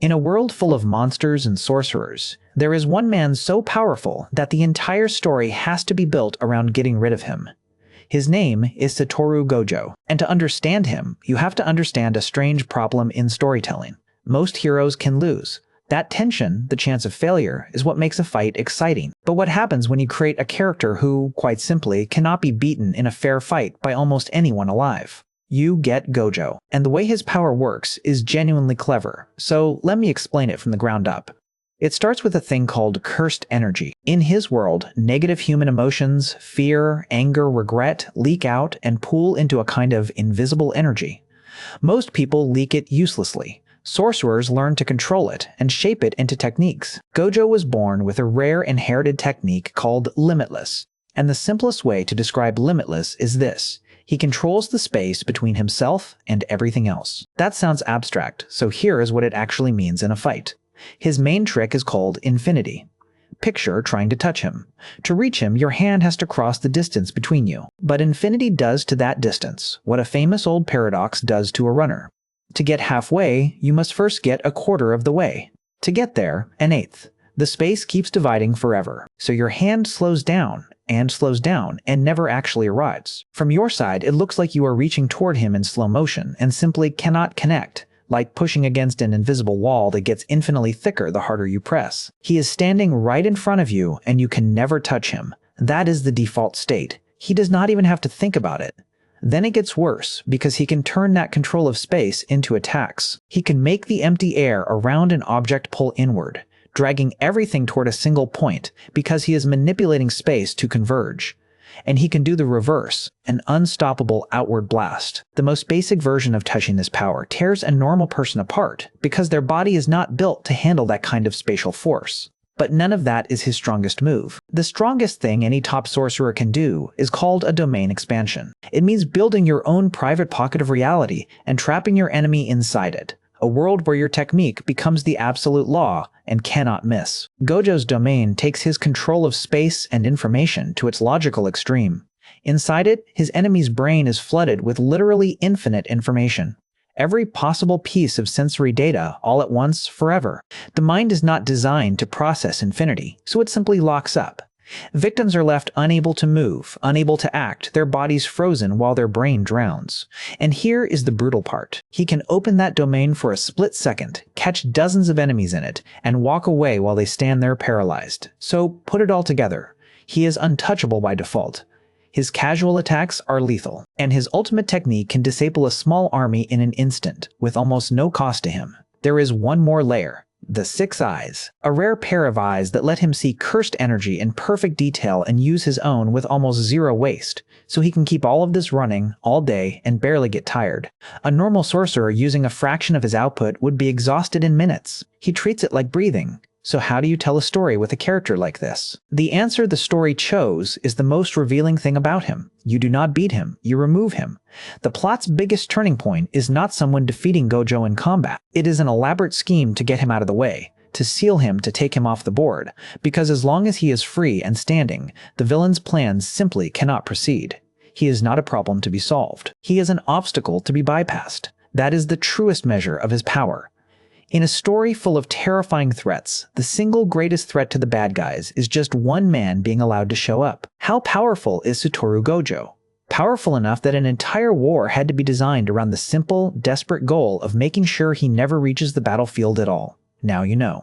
In a world full of monsters and sorcerers, there is one man so powerful that the entire story has to be built around getting rid of him. His name is Satoru Gojo, and to understand him, you have to understand a strange problem in storytelling. Most heroes can lose. That tension, the chance of failure, is what makes a fight exciting. But what happens when you create a character who, quite simply, cannot be beaten in a fair fight by almost anyone alive? You get Gojo, and the way his power works is genuinely clever, so let me explain it from the ground up. It starts with a thing called cursed energy. In his world, negative human emotions, fear, anger, regret, leak out and pool into a kind of invisible energy. Most people leak it uselessly. Sorcerers learn to control it and shape it into techniques. Gojo was born with a rare inherited technique called Limitless, and the simplest way to describe Limitless is this. He controls the space between himself and everything else. That sounds abstract, so here is what it actually means in a fight. His main trick is called Infinity. Picture trying to touch him. To reach him, your hand has to cross the distance between you. But Infinity does to that distance what a famous old paradox does to a runner. To get halfway, you must first get a quarter of the way. To get there, an eighth. The space keeps dividing forever, so your hand slows down and never actually arrives. From your side, it looks like you are reaching toward him in slow motion and simply cannot connect, like pushing against an invisible wall that gets infinitely thicker the harder you press. He is standing right in front of you and you can never touch him. That is the default state. He does not even have to think about it. Then it gets worse because he can turn that control of space into attacks. He can make the empty air around an object pull inward, dragging everything toward a single point because he is manipulating space to converge. And he can do the reverse, an unstoppable outward blast. The most basic version of touching this power tears a normal person apart because their body is not built to handle that kind of spatial force. But none of that is his strongest move. The strongest thing any top sorcerer can do is called a domain expansion. It means building your own private pocket of reality and trapping your enemy inside it. A world where your technique becomes the absolute law and cannot miss. Gojo's domain takes his control of space and information to its logical extreme. Inside it, his enemy's brain is flooded with literally infinite information. Every possible piece of sensory data all at once, forever. The mind is not designed to process infinity, so it simply locks up. Victims are left unable to move, unable to act, their bodies frozen while their brain drowns. And here is the brutal part. He can open that domain for a split second, catch dozens of enemies in it, and walk away while they stand there paralyzed. So put it all together. He is untouchable by default. His casual attacks are lethal, and his ultimate technique can disable a small army in an instant, with almost no cost to him. There is one more layer. The Six Eyes, a rare pair of eyes that let him see cursed energy in perfect detail and use his own with almost zero waste, so he can keep all of this running all day and barely get tired. A normal sorcerer using a fraction of his output would be exhausted in minutes. He treats it like breathing. So how do you tell a story with a character like this? The answer the story chose is the most revealing thing about him. You do not beat him, you remove him. The plot's biggest turning point is not someone defeating Gojo in combat. It is an elaborate scheme to get him out of the way, to seal him, to take him off the board, because as long as he is free and standing, the villain's plans simply cannot proceed. He is not a problem to be solved. He is an obstacle to be bypassed. That is the truest measure of his power. In a story full of terrifying threats, the single greatest threat to the bad guys is just one man being allowed to show up. How powerful is Satoru Gojo? Powerful enough that an entire war had to be designed around the simple, desperate goal of making sure he never reaches the battlefield at all. Now you know.